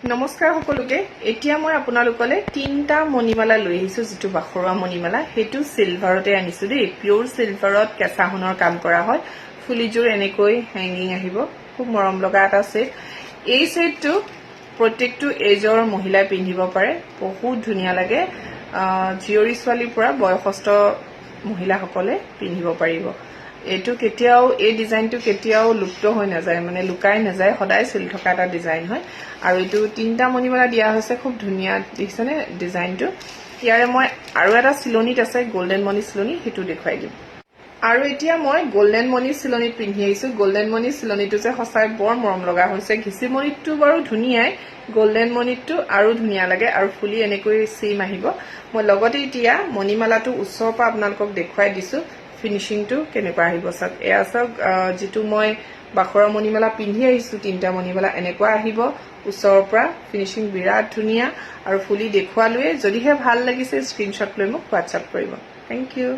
নমস্কাৰ সকলোকে এতিয়া মই আপোনালোকলে তিনটা মণিমালা লৈ আহিছো যেটো বাখৰুৱা মণিমালা হেতু সিলভাৰতে আনিছো দেই পিওৰ সিলভাৰত কেঁচা সোণৰ কাম কৰা হয় ফুলিজোৰ এনেকৈ হ্যাঙ্গিং আহিব খুব মৰম লগা এটা সেট এই সেটটো প্ৰত্যেকটো এজৰ মহিলাই পিন্ধিব পাৰে বহুত ধুনিয়া লাগে জিয়ৰী ছোৱালীৰ পৰা বয়সস্থ মহিলাসকলে পিন্ধিব পাৰিব এটো কেতিয়াও এই ডিজাইনটো কেতিয়াও লুপ্ত হৈ নাযায় মানে লুকাই নাযায় সদায় চলি থকা এটা ডিজাইন হয় আৰু এটো তিনটা মণিমালা দিয়া হৈছে খুব ধুনিয়া দেখিছনে ডিজাইনটো ইয়াৰে মই আৰু এটা চিলনিত আছে গোল্ডেন মণি চিলনি হেতু দেখুৱাই দিম আৰু এতিয়া মই গোল্ডেন মণি চিলনিত পিন্ধি আহিছো গোল্ডেন মণি চিলনিটো যে সঁচাই বৰ মৰম লগা হৈছে ঘিচি মণিটো বাৰু ধুনিয়াই গোল্ডেন মণিটো আৰু ধুনিয়া লাগে আৰু ফুলি এনেকৈ সিম আহিব মই লগতে এতিয়া মণিমালাটো উচ্চৰ পৰা আপোনালোকক দেখুৱাই দিছো ফিনিশিংটো কেনেকুৱা আহিব সক এয়া সক যেটো মই বাখৰুৱা মণিমালা পিন্ধি আহিছো তিনটা মণিমালা এনেকুৱা আহিব উচ্চৰ পৰা ফিনিশিং বিৰাট ধুনিয়া আৰু ফুলি দেখুৱালুৱে যদিহে ভাল লাগিছে স্ক্ৰিনশ্বট লৈ মোক WhatsApp কৰিব থ্যাংক ইউ